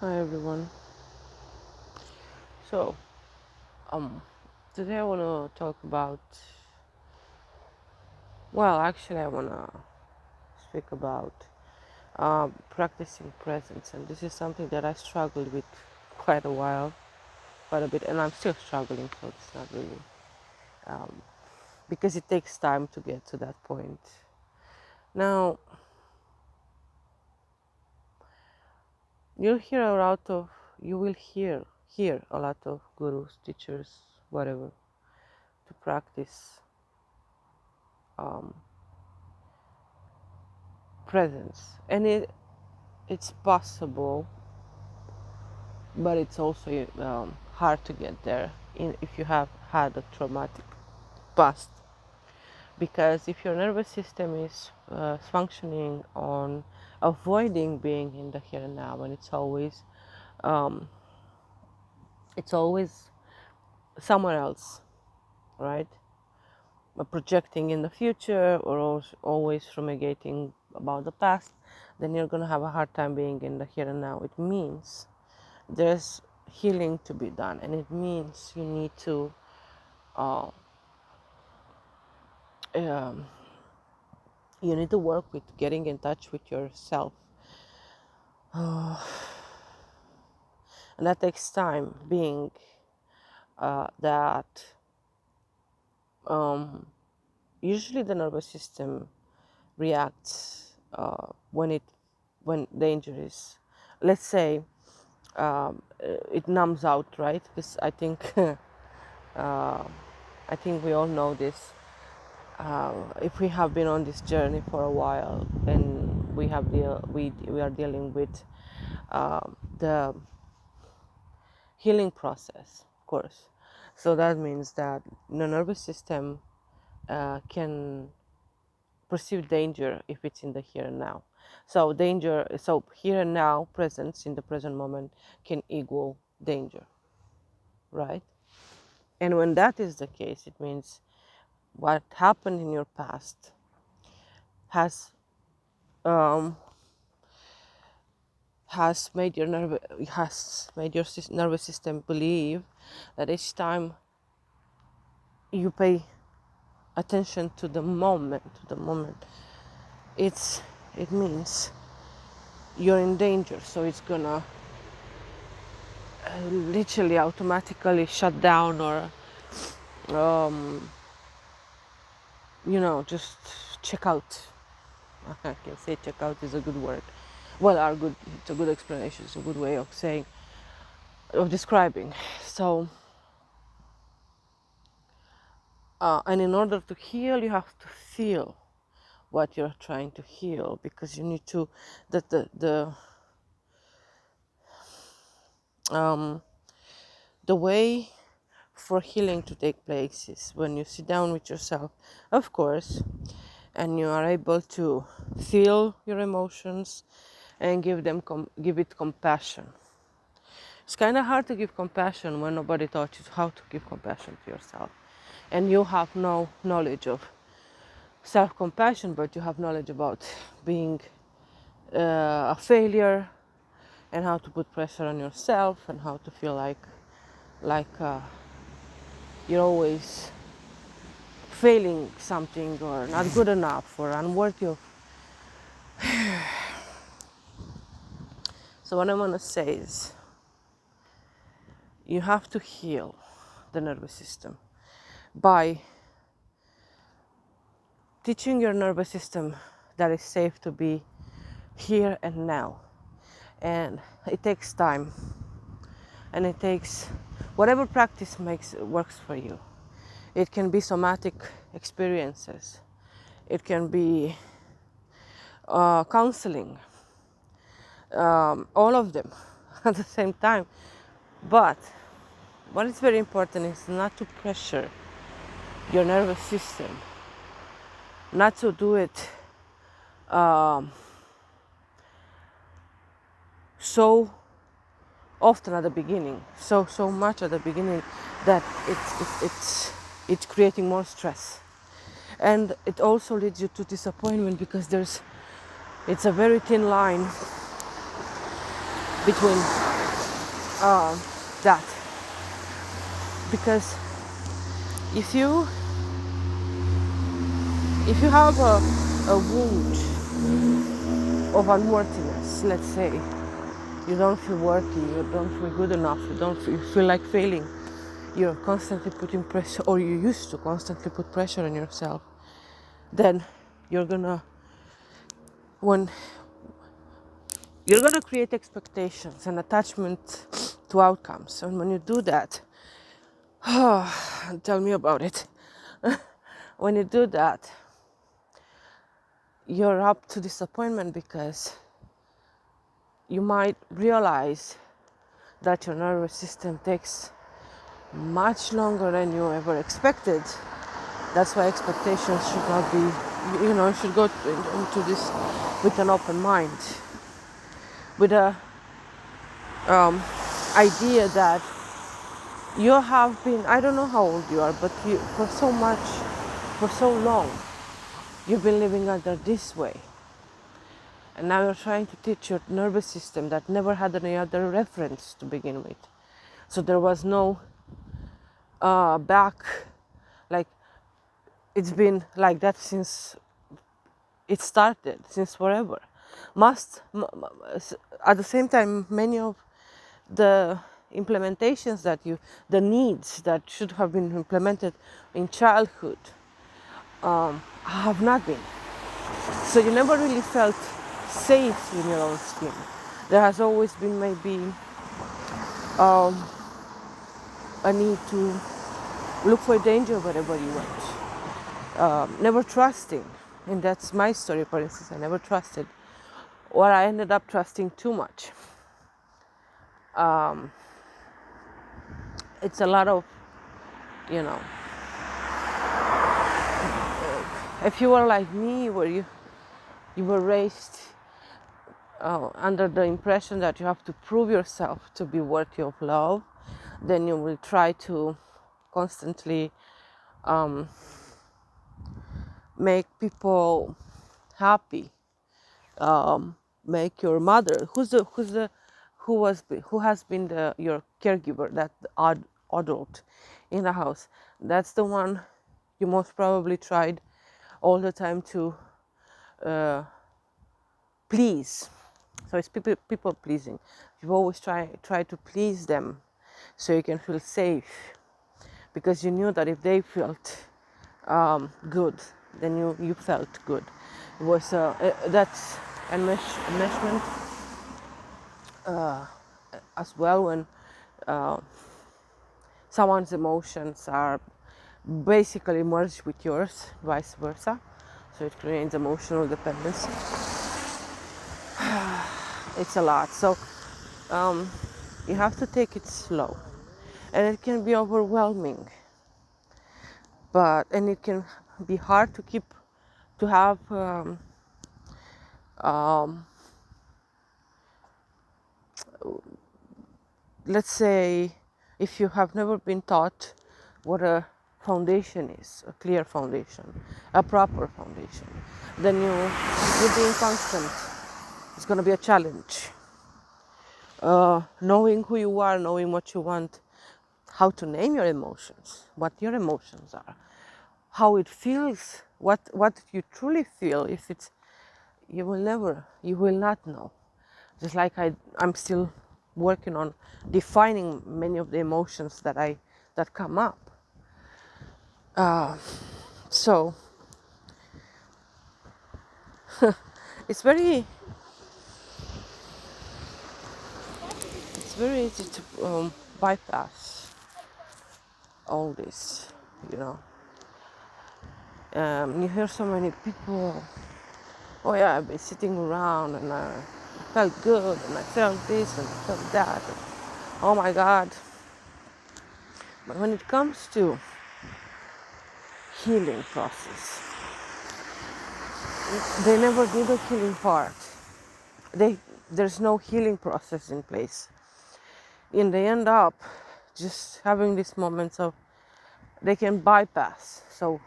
Hi everyone. So, um, today I want to talk about. Actually, I want to speak about practicing presence, and this is something that I struggled with quite a while, quite a bit, and I'm still struggling. So it's not really because it takes time to get to that point. Now, you'll hear a lot of, you will hear a lot of gurus, teachers, whatever, to practice um, presence, and it's possible, but it's also hard to get there if you have had a traumatic past. Because if your nervous system is functioning on avoiding being in the here and now, and um, it's always somewhere else, right? Projecting in the future, or always fumigating about the past, then you're gonna have a hard time being in the here and now. It means there's healing to be done, and it means you need to uh, um, you need to work with getting in touch with yourself, and that takes time. Being that usually the nervous system reacts when danger is, let's say, it numbs out, right? Because I think we all know this. If we have been on this journey for a while, and we are dealing with the healing process, of course. So that means that the nervous system can perceive danger if it's in the here and now. So here and now, presence in the present moment can equal danger, right? And when that is the case, it means what happened in your past has um, has made your nervous system believe that each time you pay attention to the moment, it's it means you're in danger. So it's gonna literally automatically shut down, or um, just check out. I can say check out is a good word. Well, it's a good explanation. It's a good way of saying, of describing. So, and in order to heal, you have to feel what you're trying to heal, because you need to that um, the way for healing to take place is when you sit down with yourself, of course, and you are able to feel your emotions and give it compassion. It's kind of hard to give compassion when nobody taught you how to give compassion to yourself, and you have no knowledge of self-compassion, but you have knowledge about being a failure, and how to put pressure on yourself, and how to feel like you're always failing something, or not good enough, or unworthy of. So what I want to say is, you have to heal the nervous system by teaching your nervous system that it's safe to be here and now. And it takes time, and it takes whatever practice works for you. It can be somatic experiences, it can be counseling, all of them at the same time. But what is very important is not to pressure your nervous system, not to do it so often at the beginning, so much at the beginning, that it's creating more stress, and it also leads you to disappointment, because it's a very thin line between um, that, because if you have a wound of unworthiness, let's say, you don't feel worthy, you don't feel good enough, you feel like failing, you're constantly putting pressure, or you used to constantly put pressure on yourself, then you're gonna when you're gonna create expectations and attachment to outcomes. And when you do that, tell me about it. When you do that, you're up to disappointment, because you might realize that your nervous system takes much longer than you ever expected. That's why expectations should not be, you should go into this with an open mind, with a idea that you have been, I don't know how old you are, but you, for so long, you've been living under this way. And now you're trying to teach your nervous system that never had any other reference to begin with. So there was no back, like, it's been like that since it started, since forever. At the same time, many of the implementations the needs that should have been implemented in childhood have not been. So you never really felt safe in your own skin. There has always been maybe a need to look for danger wherever you went. Never trusting, and that's my story, for instance. I never trusted, or I ended up trusting too much. It's a lot of, you know, if you were like me, where you were raised under the impression that you have to prove yourself to be worthy of love, then you will try to constantly make people happy, make your mother, who has been your caregiver, that adult in the house, that's the one you most probably tried all the time to please. So it's people pleasing. You always try to please them so you can feel safe, because you knew that if they felt good, then you felt good. It was that's enmeshment as well, when someone's emotions are basically merged with yours, vice versa. So it creates emotional dependency. It's a lot. So you have to take it slow, and it can be overwhelming, and it can be hard to have let's say, if you have never been taught what a foundation is, a clear foundation, a proper foundation, then you're being constant. It's going to be a challenge. Knowing who you are, knowing what you want, how to name your emotions, what your emotions are, how it feels, what you truly feel. If it's, you will not know. Just like I'm still working on defining many of the emotions that come up. So it's very easy to bypass all this, you know. You hear so many people, oh yeah, I've been sitting around and I felt good and I felt this and I felt that. And, oh my God. But when it comes to healing process, they never do the healing part. There's no healing process in place. And they end up just having these moments of, they can bypass. So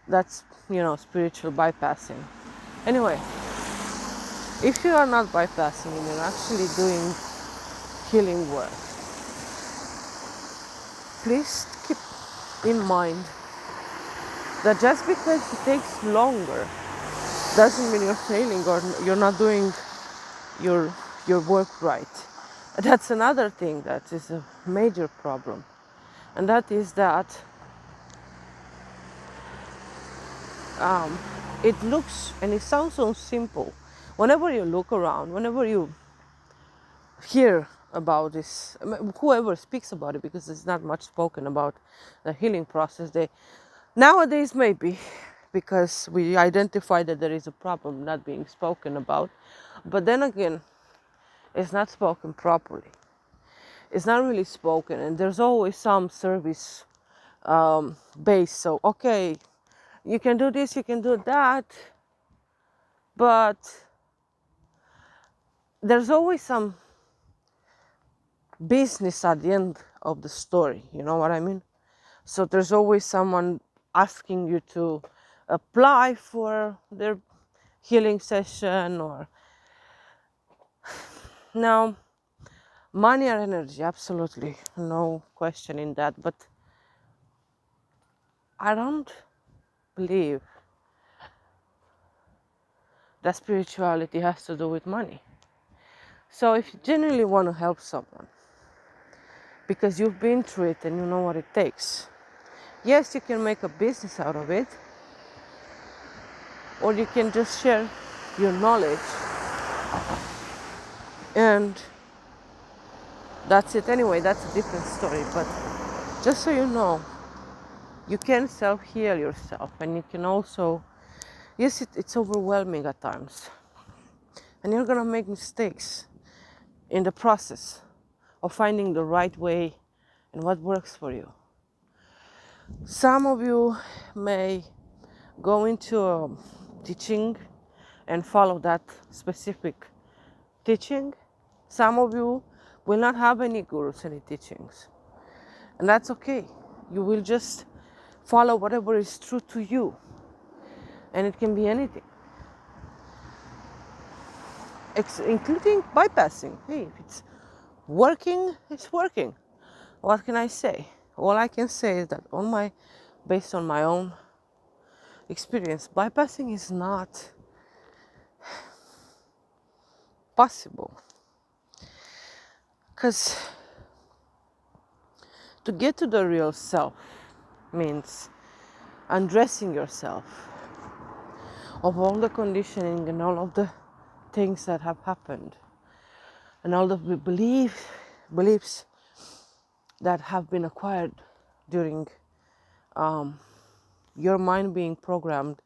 that's, spiritual bypassing. Anyway, if you are not bypassing and you're actually doing healing work, please keep in mind that just because it takes longer doesn't mean you're failing or you're not doing your work right. That's another thing that is a major problem, and that is that it looks and it sounds so simple. Whenever you look around, whenever you hear about this, whoever speaks about it, because it's not much spoken about the healing process, they nowadays maybe because we identify that there is a problem not being spoken about, but then again, it's not spoken properly. It's not really spoken, and there's always some service base. So okay, you can do this, you can do that, but there's always some business at the end of the story. You know what I mean? So there's always someone asking you to apply for their healing session, or now money or energy, absolutely no question in that, but I don't believe that spirituality has to do with money. So if you genuinely want to help someone because you've been through it and you know what it takes, yes, you can make a business out of it, or you can just share your knowledge and that's it. Anyway, that's a different story, but just so you know, you can self-heal yourself, and you can also, yes, it's overwhelming at times, and you're gonna make mistakes in the process of finding the right way and what works for you. Some of you may go into a teaching and follow that specific teaching. Some of you will not have any gurus, any teachings, and that's okay. You will just follow whatever is true to you, and it can be anything, including bypassing. Hey, if it's working, it's working. What can I say? All I can say is that based on my own experience, bypassing is not possible, because to get to the real self means undressing yourself of all the conditioning and all of the things that have happened and all the beliefs that have been acquired during your mind being programmed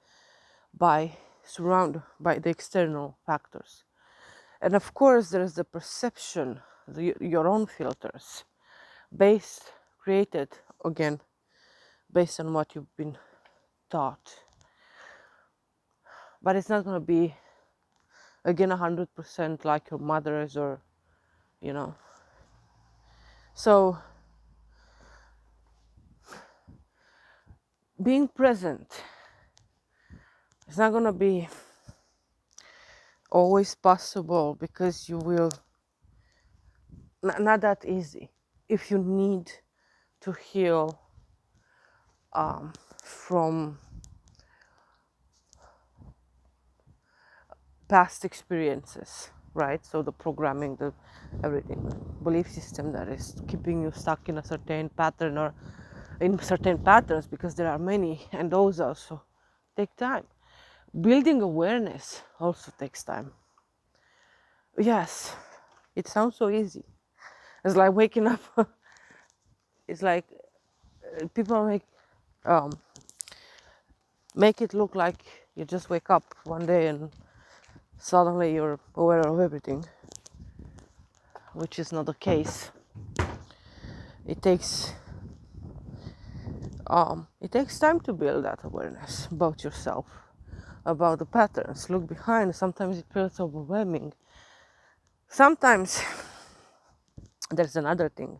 surrounded by the external factors. And of course, there is the perception, your own filters, created again based on what you've been taught. But it's not going to be again 100% like your mother's, or so being present is not going to be always possible, because you will not that easy. If you need to heal from past experiences, right? So the programming, the everything, belief system that is keeping you stuck in a certain pattern or in certain patterns, because there are many, and those also take time. Building awareness also takes time. Yes, it sounds so easy. It's like waking up. It's like people make it look like you just wake up one day and suddenly you're aware of everything, which is not the case. It takes time to build that awareness about yourself, about the patterns. Look behind. Sometimes it feels overwhelming. Sometimes there's another thing.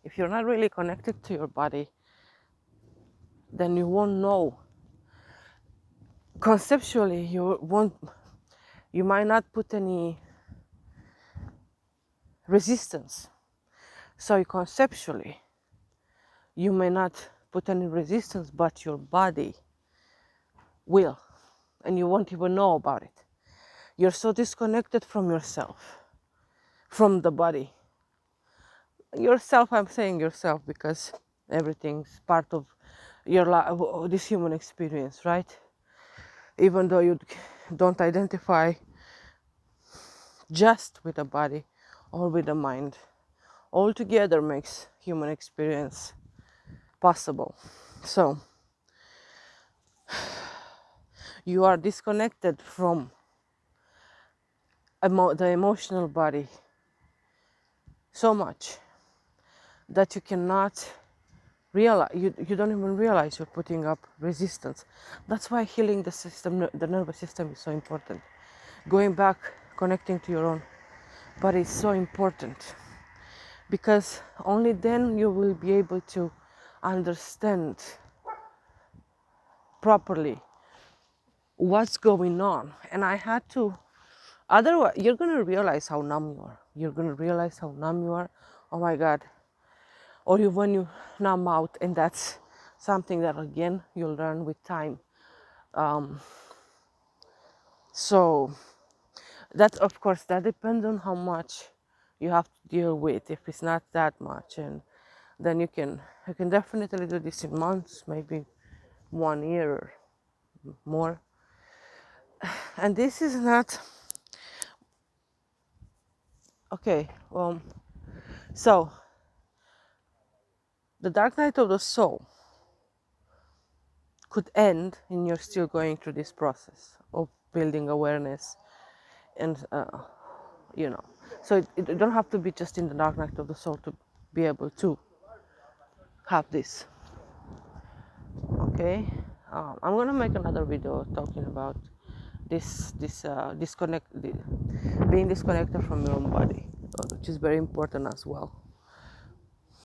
If you're not really connected to your body, then you won't know. Conceptually, you might not put any resistance. So conceptually, you may not put any resistance, but your body will, and you won't even know about it. You're so disconnected from yourself, from the body. Yourself, I'm saying yourself because everything's part of your life, this human experience, right? Even though you don't identify just with the body or with the mind, all together makes human experience possible. So you are disconnected from the emotional body so much that you cannot realize, you don't even realize you're putting up resistance. That's why healing the system, the nervous system, is so important. Going back, connecting to your own body is so important, because only then you will be able to understand properly what's going on. And I had to, otherwise you're going to realize how numb you are. You're going to realize how numb you are. Oh my God. Or when you numb out, and that's something that again you'll learn with time. So that, of course, that depends on how much you have to deal with. If it's not that much, and then you can definitely do this in months, maybe 1 year or more. And this is not okay. So the dark night of the soul could end, and you're still going through this process of building awareness, and so it don't have to be just in the dark night of the soul to be able to have this. Okay, I'm gonna make another video talking about this being disconnected from your own body, which is very important as well.